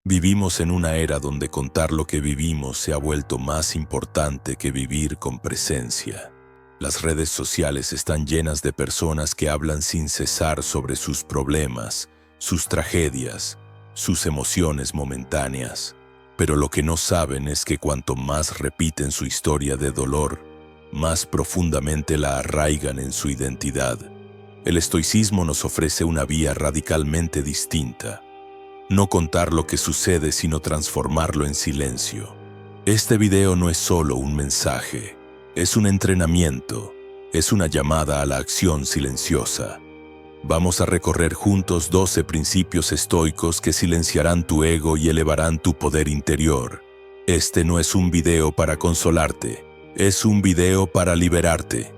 Vivimos en una era donde contar lo que vivimos se ha vuelto más importante que vivir con presencia. Las redes sociales están llenas de personas que hablan sin cesar sobre sus problemas, sus tragedias, sus emociones momentáneas. Pero lo que no saben es que cuanto más repiten su historia de dolor, más profundamente la arraigan en su identidad. El estoicismo nos ofrece una vía radicalmente distinta. No contar lo que sucede, sino transformarlo en silencio. Este video no es solo un mensaje, es un entrenamiento, es una llamada a la acción silenciosa. Vamos a recorrer juntos 12 principios estoicos que silenciarán tu ego y elevarán tu poder interior. Este no es un video para consolarte, es un video para liberarte.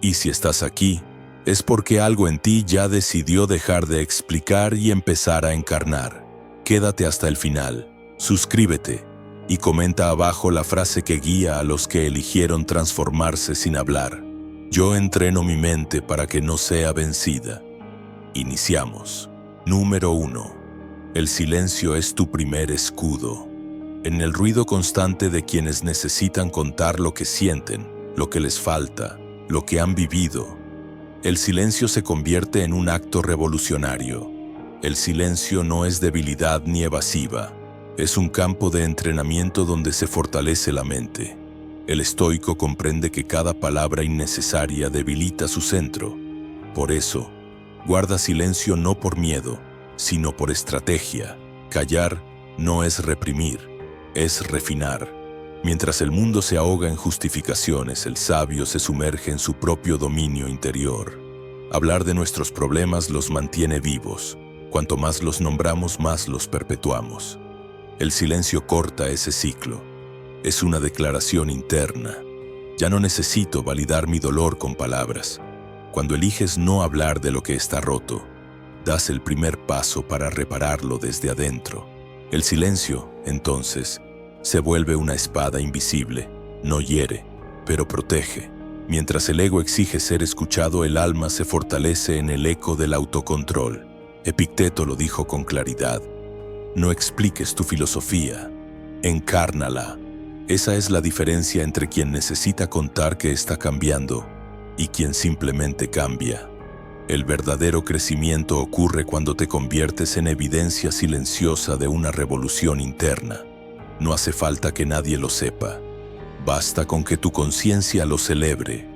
Y si estás aquí, es porque algo en ti ya decidió dejar de explicar y empezar a encarnar. Quédate hasta el final, suscríbete y comenta abajo la frase que guía a los que eligieron transformarse sin hablar. Yo entreno mi mente para que no sea vencida. Iniciamos. Número 1. El silencio es tu primer escudo. En el ruido constante de quienes necesitan contar lo que sienten, lo que les falta, lo que han vivido, el silencio se convierte en un acto revolucionario. El silencio no es debilidad ni evasiva. Es un campo de entrenamiento donde se fortalece la mente. El estoico comprende que cada palabra innecesaria debilita su centro. Por eso, guarda silencio no por miedo, sino por estrategia. Callar no es reprimir, es refinar. Mientras el mundo se ahoga en justificaciones, el sabio se sumerge en su propio dominio interior. Hablar de nuestros problemas los mantiene vivos. Cuanto más los nombramos, más los perpetuamos. El silencio corta ese ciclo. Es una declaración interna. Ya no necesito validar mi dolor con palabras. Cuando eliges no hablar de lo que está roto, das el primer paso para repararlo desde adentro. El silencio, entonces, se vuelve una espada invisible. No hiere, pero protege. Mientras el ego exige ser escuchado, el alma se fortalece en el eco del autocontrol. Epicteto lo dijo con claridad. No expliques tu filosofía, encárnala. Esa es la diferencia entre quien necesita contar que está cambiando y quien simplemente cambia. El verdadero crecimiento ocurre cuando te conviertes en evidencia silenciosa de una revolución interna. No hace falta que nadie lo sepa. Basta con que tu conciencia lo celebre.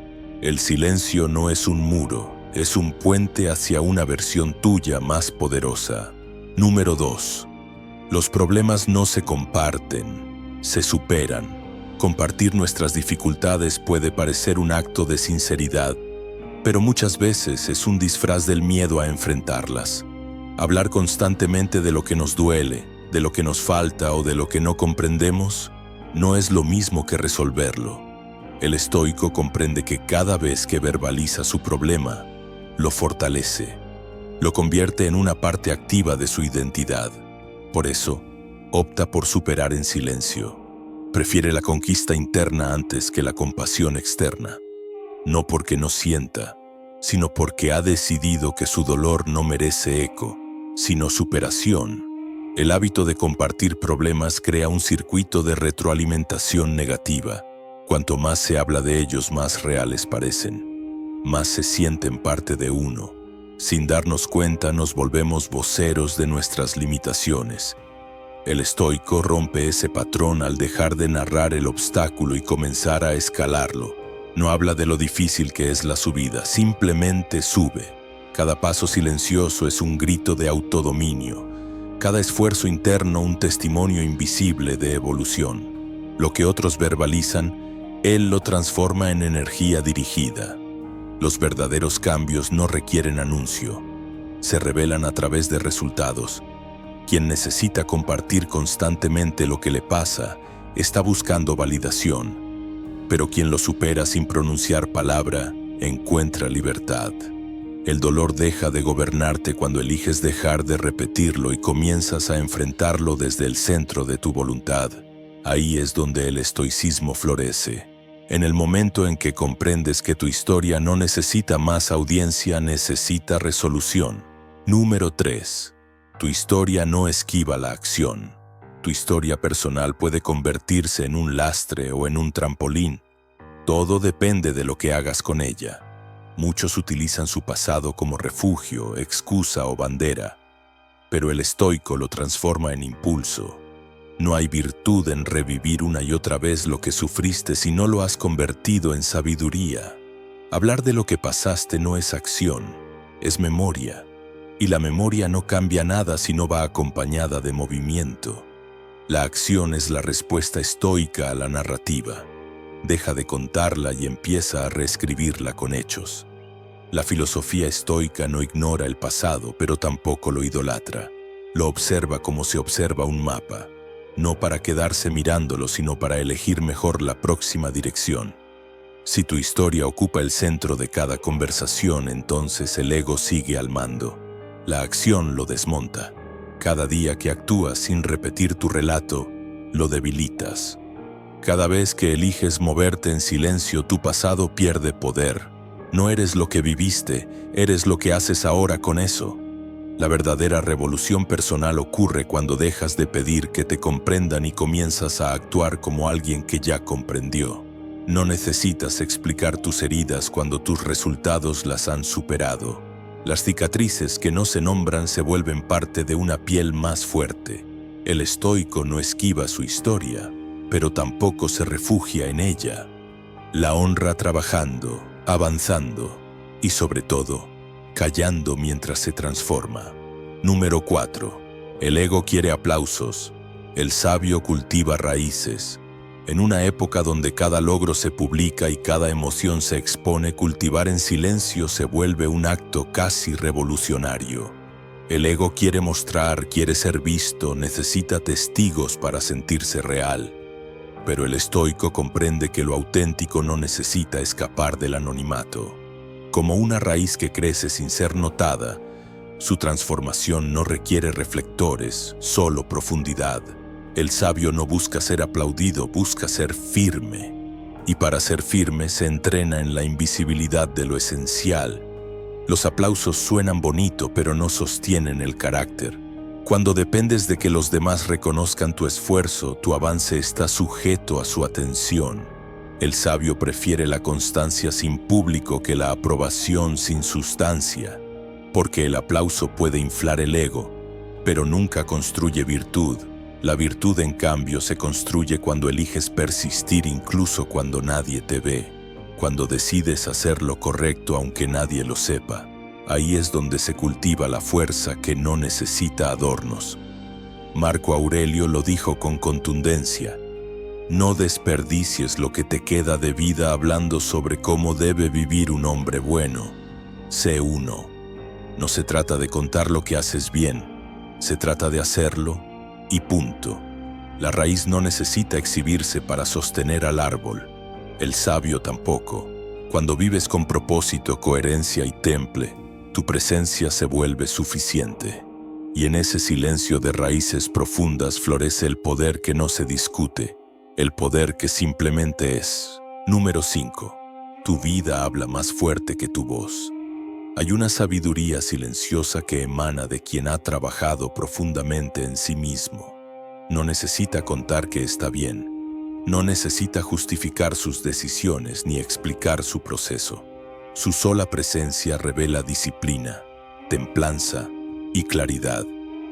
El silencio no es un muro, es un puente hacia una versión tuya más poderosa. Número 2. Los problemas no se comparten, se superan. Compartir nuestras dificultades puede parecer un acto de sinceridad, pero muchas veces es un disfraz del miedo a enfrentarlas. Hablar constantemente de lo que nos duele, de lo que nos falta o de lo que no comprendemos, no es lo mismo que resolverlo. El estoico comprende que cada vez que verbaliza su problema, lo fortalece, lo convierte en una parte activa de su identidad. Por eso, opta por superar en silencio. Prefiere la conquista interna antes que la compasión externa. No porque no sienta, sino porque ha decidido que su dolor no merece eco, sino superación. El hábito de compartir problemas crea un circuito de retroalimentación negativa. Cuanto más se habla de ellos, más reales parecen. Más se sienten parte de uno. Sin darnos cuenta, nos volvemos voceros de nuestras limitaciones. El estoico rompe ese patrón al dejar de narrar el obstáculo y comenzar a escalarlo. No habla de lo difícil que es la subida, simplemente sube. Cada paso silencioso es un grito de autodominio. Cada esfuerzo interno un testimonio invisible de evolución. Lo que otros verbalizan, él lo transforma en energía dirigida. Los verdaderos cambios no requieren anuncio. Se revelan a través de resultados. Quien necesita compartir constantemente lo que le pasa, está buscando validación. Pero quien lo supera sin pronunciar palabra, encuentra libertad. El dolor deja de gobernarte cuando eliges dejar de repetirlo y comienzas a enfrentarlo desde el centro de tu voluntad. Ahí es donde el estoicismo florece. En el momento en que comprendes que tu historia no necesita más audiencia, necesita resolución. Número 3. Tu historia no esquiva la acción. Tu historia personal puede convertirse en un lastre o en un trampolín. Todo depende de lo que hagas con ella. Muchos utilizan su pasado como refugio, excusa o bandera, pero el estoico lo transforma en impulso. No hay virtud en revivir una y otra vez lo que sufriste si no lo has convertido en sabiduría. Hablar de lo que pasaste no es acción, es memoria. Y la memoria no cambia nada si no va acompañada de movimiento. La acción es la respuesta estoica a la narrativa. Deja de contarla y empieza a reescribirla con hechos. La filosofía estoica no ignora el pasado, pero tampoco lo idolatra. Lo observa como se observa un mapa, no para quedarse mirándolo, sino para elegir mejor la próxima dirección. Si tu historia ocupa el centro de cada conversación, entonces el ego sigue al mando. La acción lo desmonta. Cada día que actúas sin repetir tu relato, lo debilitas. Cada vez que eliges moverte en silencio, tu pasado pierde poder. No eres lo que viviste, eres lo que haces ahora con eso. La verdadera revolución personal ocurre cuando dejas de pedir que te comprendan y comienzas a actuar como alguien que ya comprendió. No necesitas explicar tus heridas cuando tus resultados las han superado. Las cicatrices que no se nombran se vuelven parte de una piel más fuerte. El estoico no esquiva su historia, pero tampoco se refugia en ella. La honra trabajando, avanzando y sobre todo, callando mientras se transforma. Número 4. El ego quiere aplausos. El sabio cultiva raíces. En una época donde cada logro se publica y cada emoción se expone, cultivar en silencio se vuelve un acto casi revolucionario. El ego quiere mostrar, quiere ser visto, necesita testigos para sentirse real. Pero el estoico comprende que lo auténtico no necesita escapar del anonimato. Como una raíz que crece sin ser notada, su transformación no requiere reflectores, solo profundidad. El sabio no busca ser aplaudido, busca ser firme. Y para ser firme se entrena en la invisibilidad de lo esencial. Los aplausos suenan bonito, pero no sostienen el carácter. Cuando dependes de que los demás reconozcan tu esfuerzo, tu avance está sujeto a su atención. El sabio prefiere la constancia sin público que la aprobación sin sustancia, porque el aplauso puede inflar el ego, pero nunca construye virtud. La virtud, en cambio, se construye cuando eliges persistir incluso cuando nadie te ve, cuando decides hacer lo correcto aunque nadie lo sepa. Ahí es donde se cultiva la fuerza que no necesita adornos. Marco Aurelio lo dijo con contundencia: no desperdicies lo que te queda de vida hablando sobre cómo debe vivir un hombre bueno. Sé uno. No se trata de contar lo que haces bien, se trata de hacerlo y punto. La raíz no necesita exhibirse para sostener al árbol. El sabio tampoco. Cuando vives con propósito, coherencia y temple, tu presencia se vuelve suficiente. Y en ese silencio de raíces profundas florece el poder que no se discute, el poder que simplemente es. Número 5. Tu vida habla más fuerte que tu voz. Hay una sabiduría silenciosa que emana de quien ha trabajado profundamente en sí mismo. No necesita contar que está bien. No necesita justificar sus decisiones ni explicar su proceso. Su sola presencia revela disciplina, templanza y claridad.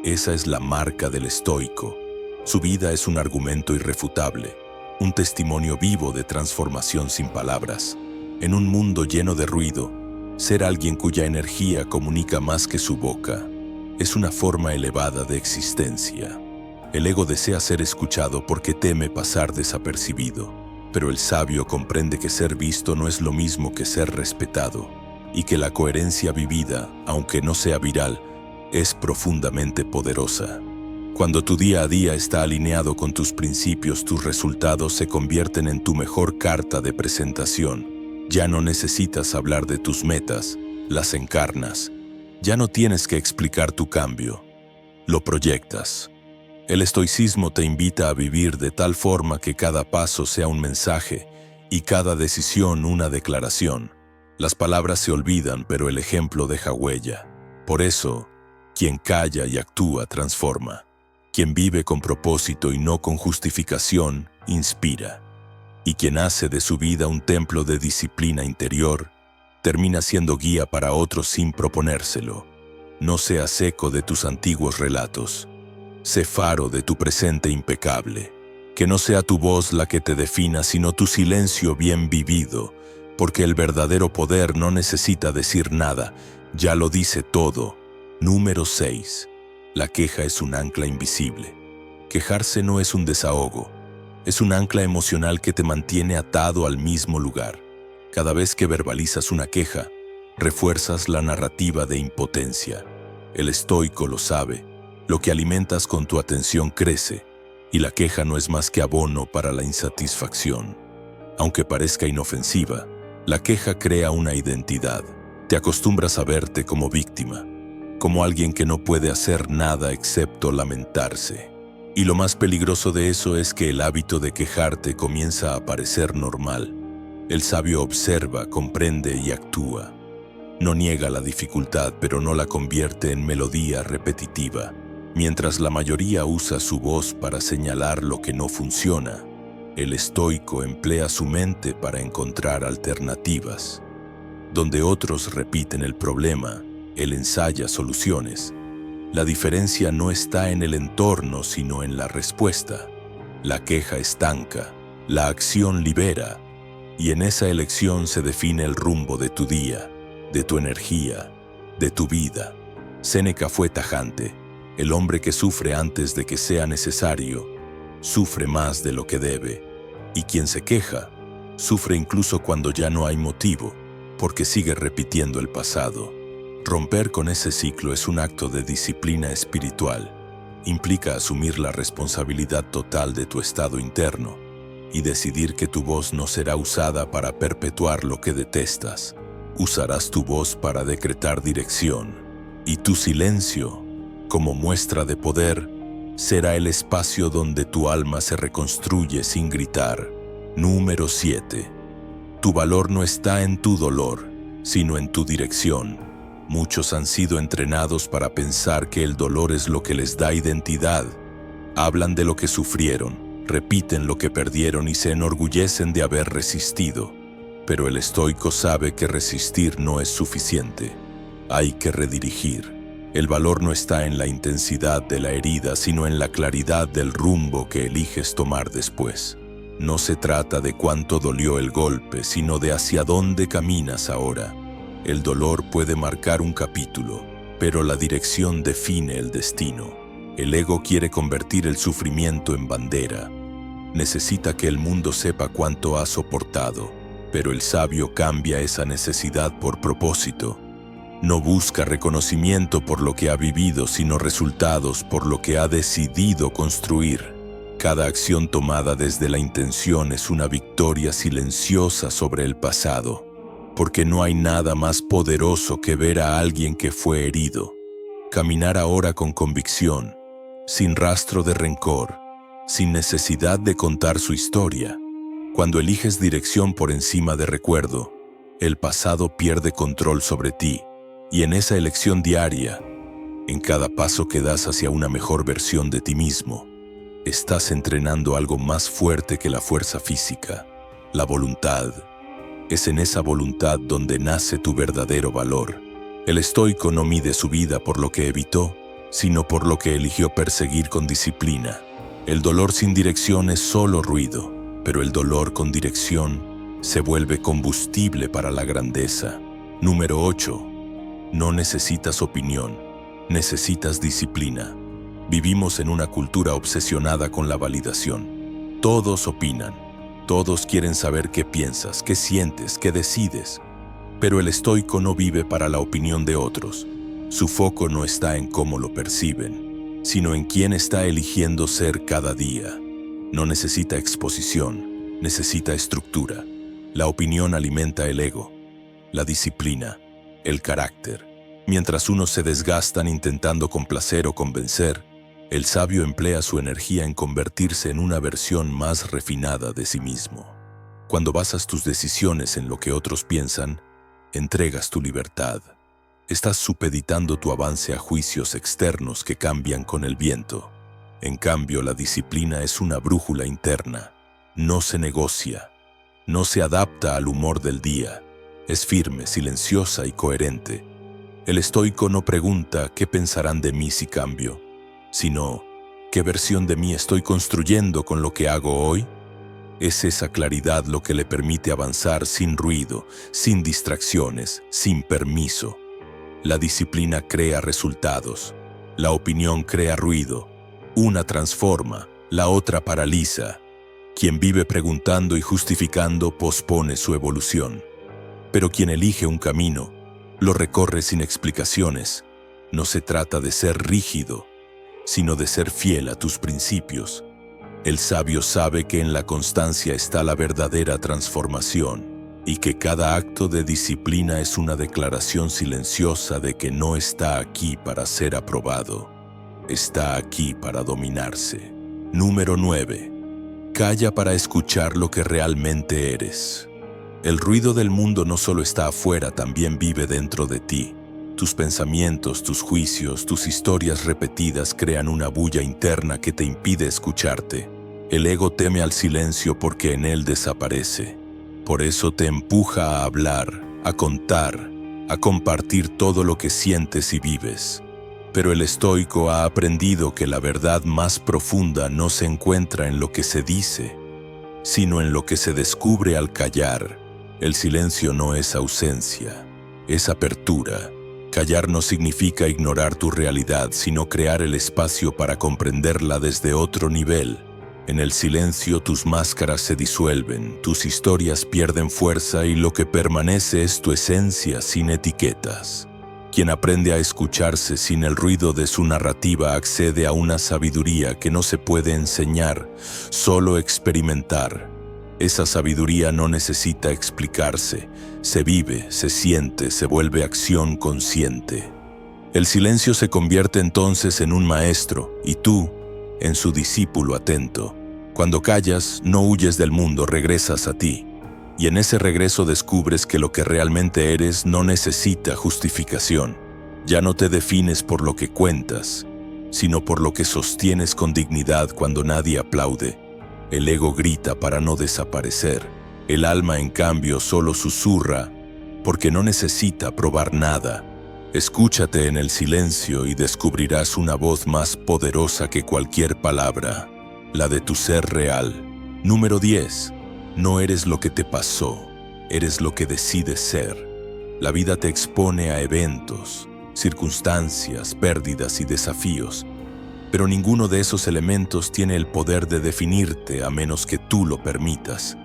Esa es la marca del estoico. Su vida es un argumento irrefutable, un testimonio vivo de transformación sin palabras. En un mundo lleno de ruido, ser alguien cuya energía comunica más que su boca es una forma elevada de existencia. El ego desea ser escuchado porque teme pasar desapercibido, pero el sabio comprende que ser visto no es lo mismo que ser respetado y que la coherencia vivida, aunque no sea viral, es profundamente poderosa. Cuando tu día a día está alineado con tus principios, tus resultados se convierten en tu mejor carta de presentación. Ya no necesitas hablar de tus metas, las encarnas. Ya no tienes que explicar tu cambio, lo proyectas. El estoicismo te invita a vivir de tal forma que cada paso sea un mensaje y cada decisión una declaración. Las palabras se olvidan, pero el ejemplo deja huella. Por eso, quien calla y actúa transforma. Quien vive con propósito y no con justificación, inspira. Y quien hace de su vida un templo de disciplina interior, termina siendo guía para otros sin proponérselo. No seas eco de tus antiguos relatos. Sé faro de tu presente impecable. Que no sea tu voz la que te defina, sino tu silencio bien vivido, porque el verdadero poder no necesita decir nada, ya lo dice todo. Número 6. La queja es un ancla invisible. Quejarse no es un desahogo, es un ancla emocional que te mantiene atado al mismo lugar. Cada vez que verbalizas una queja, refuerzas la narrativa de impotencia. El estoico lo sabe, lo que alimentas con tu atención crece, y la queja no es más que abono para la insatisfacción. Aunque parezca inofensiva, la queja crea una identidad. Te acostumbras a verte como víctima, como alguien que no puede hacer nada excepto lamentarse. Y lo más peligroso de eso es que el hábito de quejarte comienza a parecer normal. El sabio observa, comprende y actúa. No niega la dificultad, pero no la convierte en melodía repetitiva. Mientras la mayoría usa su voz para señalar lo que no funciona, el estoico emplea su mente para encontrar alternativas. Donde otros repiten el problema, él ensaya soluciones. La diferencia no está en el entorno, sino en la respuesta. La queja estanca, la acción libera, y en esa elección se define el rumbo de tu día, de tu energía, de tu vida. Séneca fue tajante: el hombre que sufre antes de que sea necesario, sufre más de lo que debe. Y quien se queja, sufre incluso cuando ya no hay motivo, porque sigue repitiendo el pasado. Romper con ese ciclo es un acto de disciplina espiritual. Implica asumir la responsabilidad total de tu estado interno y decidir que tu voz no será usada para perpetuar lo que detestas. Usarás tu voz para decretar dirección, y tu silencio, como muestra de poder, será el espacio donde tu alma se reconstruye sin gritar. Número 7. Tu valor no está en tu dolor, sino en tu dirección. Muchos han sido entrenados para pensar que el dolor es lo que les da identidad. Hablan de lo que sufrieron, repiten lo que perdieron y se enorgullecen de haber resistido. Pero el estoico sabe que resistir no es suficiente. Hay que redirigir. El valor no está en la intensidad de la herida, sino en la claridad del rumbo que eliges tomar después. No se trata de cuánto dolió el golpe, sino de hacia dónde caminas ahora. El dolor puede marcar un capítulo, pero la dirección define el destino. El ego quiere convertir el sufrimiento en bandera. Necesita que el mundo sepa cuánto ha soportado, pero el sabio cambia esa necesidad por propósito. No busca reconocimiento por lo que ha vivido, sino resultados por lo que ha decidido construir. Cada acción tomada desde la intención es una victoria silenciosa sobre el pasado, porque no hay nada más poderoso que ver a alguien que fue herido. Caminar ahora con convicción, sin rastro de rencor, sin necesidad de contar su historia. Cuando eliges dirección por encima de recuerdo, el pasado pierde control sobre ti, y en esa elección diaria, en cada paso que das hacia una mejor versión de ti mismo, estás entrenando algo más fuerte que la fuerza física, la voluntad. Es en esa voluntad donde nace tu verdadero valor. El estoico no mide su vida por lo que evitó, sino por lo que eligió perseguir con disciplina. El dolor sin dirección es solo ruido, pero el dolor con dirección se vuelve combustible para la grandeza. Número 8. No necesitas opinión, necesitas disciplina. Vivimos en una cultura obsesionada con la validación. Todos opinan. Todos quieren saber qué piensas, qué sientes, qué decides. Pero el estoico no vive para la opinión de otros. Su foco no está en cómo lo perciben, sino en quién está eligiendo ser cada día. No necesita exposición, necesita estructura. La opinión alimenta el ego, la disciplina, el carácter. Mientras unos se desgastan intentando complacer o convencer, el sabio emplea su energía en convertirse en una versión más refinada de sí mismo. Cuando basas tus decisiones en lo que otros piensan, entregas tu libertad. Estás supeditando tu avance a juicios externos que cambian con el viento. En cambio, la disciplina es una brújula interna. No se negocia, no se adapta al humor del día. Es firme, silenciosa y coherente. El estoico no pregunta qué pensarán de mí si cambio, sino qué versión de mí estoy construyendo con lo que hago hoy. Es esa claridad lo que le permite avanzar sin ruido, sin distracciones, sin permiso. La disciplina crea resultados. La opinión crea ruido. Una transforma, la otra paraliza. Quien vive preguntando y justificando pospone su evolución. Pero quien elige un camino, lo recorre sin explicaciones. No se trata de ser rígido, sino de ser fiel a tus principios. El sabio sabe que en la constancia está la verdadera transformación y que cada acto de disciplina es una declaración silenciosa de que no está aquí para ser aprobado, está aquí para dominarse. Número 9. Calla para escuchar lo que realmente eres. El ruido del mundo no solo está afuera, también vive dentro de ti. Tus pensamientos, tus juicios, tus historias repetidas crean una bulla interna que te impide escucharte. El ego teme al silencio porque en él desaparece. Por eso te empuja a hablar, a contar, a compartir todo lo que sientes y vives. Pero el estoico ha aprendido que la verdad más profunda no se encuentra en lo que se dice, sino en lo que se descubre al callar. El silencio no es ausencia, es apertura. Callar no significa ignorar tu realidad, sino crear el espacio para comprenderla desde otro nivel. En el silencio tus máscaras se disuelven, tus historias pierden fuerza y lo que permanece es tu esencia sin etiquetas. Quien aprende a escucharse sin el ruido de su narrativa accede a una sabiduría que no se puede enseñar, solo experimentar. Esa sabiduría no necesita explicarse, se vive, se siente, se vuelve acción consciente. El silencio se convierte entonces en un maestro y tú, en su discípulo atento. Cuando callas, no huyes del mundo, regresas a ti. Y en ese regreso descubres que lo que realmente eres no necesita justificación. Ya no te defines por lo que cuentas, sino por lo que sostienes con dignidad cuando nadie aplaude. El ego grita para no desaparecer. El alma, en cambio, solo susurra, porque no necesita probar nada. Escúchate en el silencio y descubrirás una voz más poderosa que cualquier palabra, la de tu ser real. Número 10. No eres lo que te pasó, eres lo que decides ser. La vida te expone a eventos, circunstancias, pérdidas y desafíos, pero ninguno de esos elementos tiene el poder de definirte a menos que tú lo permitas.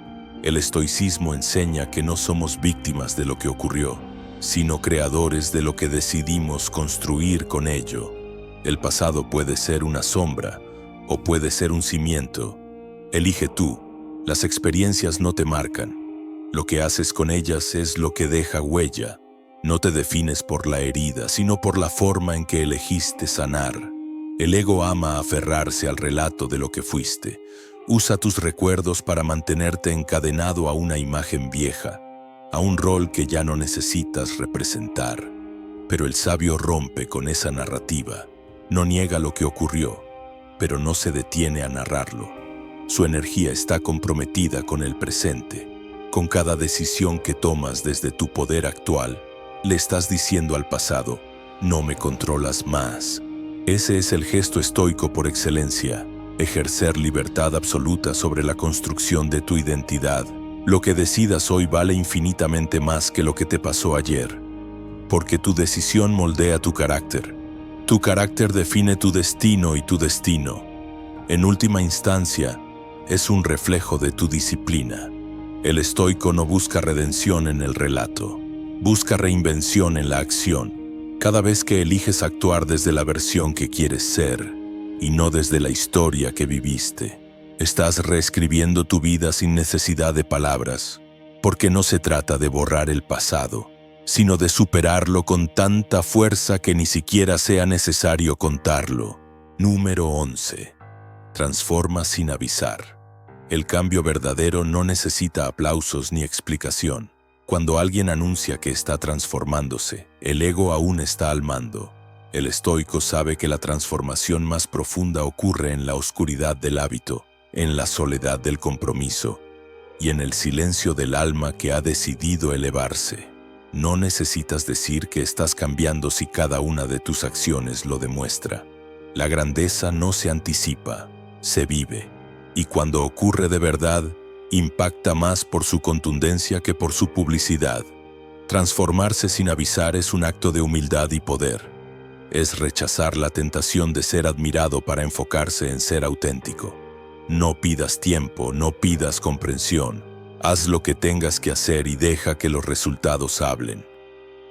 El estoicismo enseña que no somos víctimas de lo que ocurrió, sino creadores de lo que decidimos construir con ello. El pasado puede ser una sombra o puede ser un cimiento. Elige tú. Las experiencias no te marcan. Lo que haces con ellas es lo que deja huella. No te defines por la herida, sino por la forma en que elegiste sanar. El ego ama aferrarse al relato de lo que fuiste. Usa tus recuerdos para mantenerte encadenado a una imagen vieja, a un rol que ya no necesitas representar. Pero el sabio rompe con esa narrativa. No niega lo que ocurrió, pero no se detiene a narrarlo. Su energía está comprometida con el presente. Con cada decisión que tomas desde tu poder actual, le estás diciendo al pasado, no me controlas más. Ese es el gesto estoico por excelencia, ejercer libertad absoluta sobre la construcción de tu identidad. Lo que decidas hoy vale infinitamente más que lo que te pasó ayer, porque tu decisión moldea tu carácter. Tu carácter define tu destino y tu destino, en última instancia, es un reflejo de tu disciplina. El estoico no busca redención en el relato, busca reinvención en la acción. Cada vez que eliges actuar desde la versión que quieres ser y no desde la historia que viviste, estás reescribiendo tu vida sin necesidad de palabras, porque no se trata de borrar el pasado, sino de superarlo con tanta fuerza que ni siquiera sea necesario contarlo. Número 11. Transforma sin avisar. El cambio verdadero no necesita aplausos ni explicación. Cuando alguien anuncia que está transformándose, el ego aún está al mando. El estoico sabe que la transformación más profunda ocurre en la oscuridad del hábito, en la soledad del compromiso y en el silencio del alma que ha decidido elevarse. No necesitas decir que estás cambiando si cada una de tus acciones lo demuestra. La grandeza no se anticipa, se vive. Y cuando ocurre de verdad, impacta más por su contundencia que por su publicidad. Transformarse sin avisar es un acto de humildad y poder. Es rechazar la tentación de ser admirado para enfocarse en ser auténtico. No pidas tiempo, no pidas comprensión. Haz lo que tengas que hacer y deja que los resultados hablen.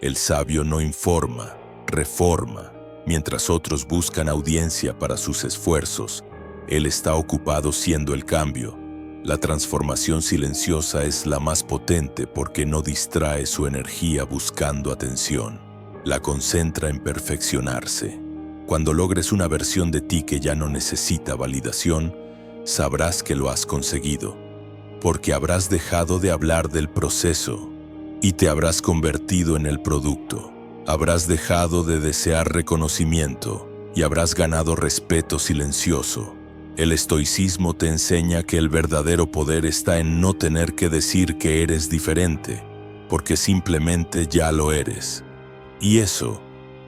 El sabio no informa, reforma. Mientras otros buscan audiencia para sus esfuerzos, él está ocupado siendo el cambio. La transformación silenciosa es la más potente porque no distrae su energía buscando atención. La concentra en perfeccionarse. Cuando logres una versión de ti que ya no necesita validación, sabrás que lo has conseguido, porque habrás dejado de hablar del proceso y te habrás convertido en el producto. Habrás dejado de desear reconocimiento y habrás ganado respeto silencioso. El estoicismo te enseña que el verdadero poder está en no tener que decir que eres diferente, porque simplemente ya lo eres. Y eso,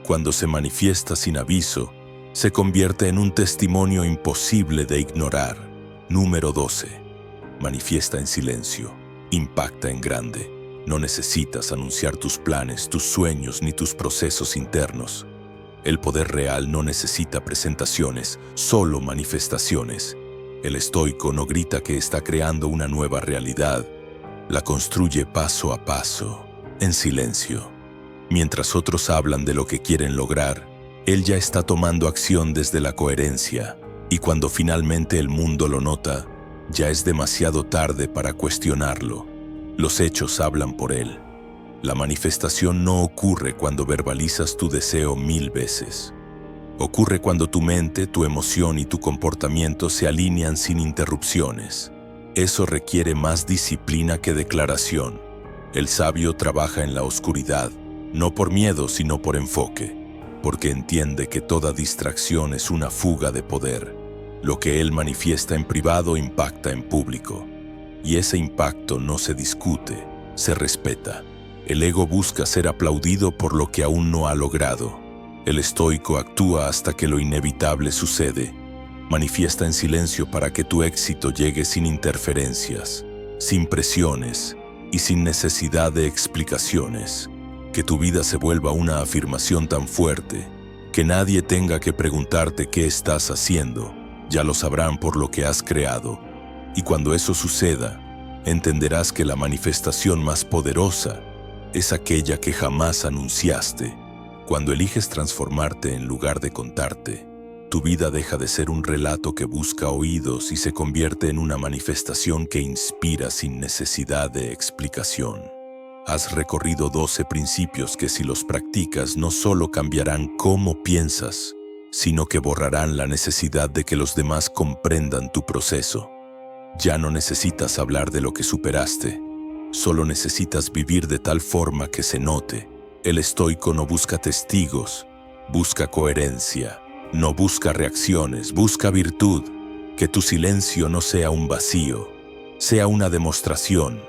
cuando se manifiesta sin aviso, se convierte en un testimonio imposible de ignorar. Número 12. Manifiesta en silencio. Impacta en grande. No necesitas anunciar tus planes, tus sueños ni tus procesos internos. El poder real no necesita presentaciones, solo manifestaciones. El estoico no grita que está creando una nueva realidad. La construye paso a paso, en silencio. Mientras otros hablan de lo que quieren lograr, él ya está tomando acción desde la coherencia. Y cuando finalmente el mundo lo nota, ya es demasiado tarde para cuestionarlo. Los hechos hablan por él. La manifestación no ocurre cuando verbalizas tu deseo 1000 veces. Ocurre cuando tu mente, tu emoción y tu comportamiento se alinean sin interrupciones. Eso requiere más disciplina que declaración. El sabio trabaja en la oscuridad, no por miedo sino por enfoque, porque entiende que toda distracción es una fuga de poder. Lo que él manifiesta en privado impacta en público. Y ese impacto no se discute, se respeta. El ego busca ser aplaudido por lo que aún no ha logrado. El estoico actúa hasta que lo inevitable sucede. Manifiesta en silencio para que tu éxito llegue sin interferencias, sin presiones y sin necesidad de explicaciones. Que tu vida se vuelva una afirmación tan fuerte que nadie tenga que preguntarte qué estás haciendo. Ya lo sabrán por lo que has creado. Y cuando eso suceda, entenderás que la manifestación más poderosa es aquella que jamás anunciaste. Cuando eliges transformarte en lugar de contarte, tu vida deja de ser un relato que busca oídos y se convierte en una manifestación que inspira sin necesidad de explicación. Has recorrido 12 principios que si los practicas no solo cambiarán cómo piensas, sino que borrarán la necesidad de que los demás comprendan tu proceso. Ya no necesitas hablar de lo que superaste, solo necesitas vivir de tal forma que se note. El estoico no busca testigos, busca coherencia, no busca reacciones, busca virtud. Que tu silencio no sea un vacío, sea una demostración.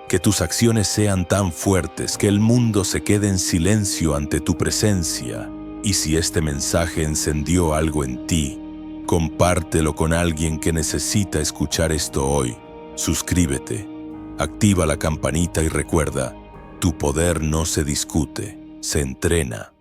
Que tus acciones sean tan fuertes que el mundo se quede en silencio ante tu presencia. Y si este mensaje encendió algo en ti, compártelo con alguien que necesita escuchar esto hoy. Suscríbete, activa la campanita y recuerda, tu poder no se discute, se entrena.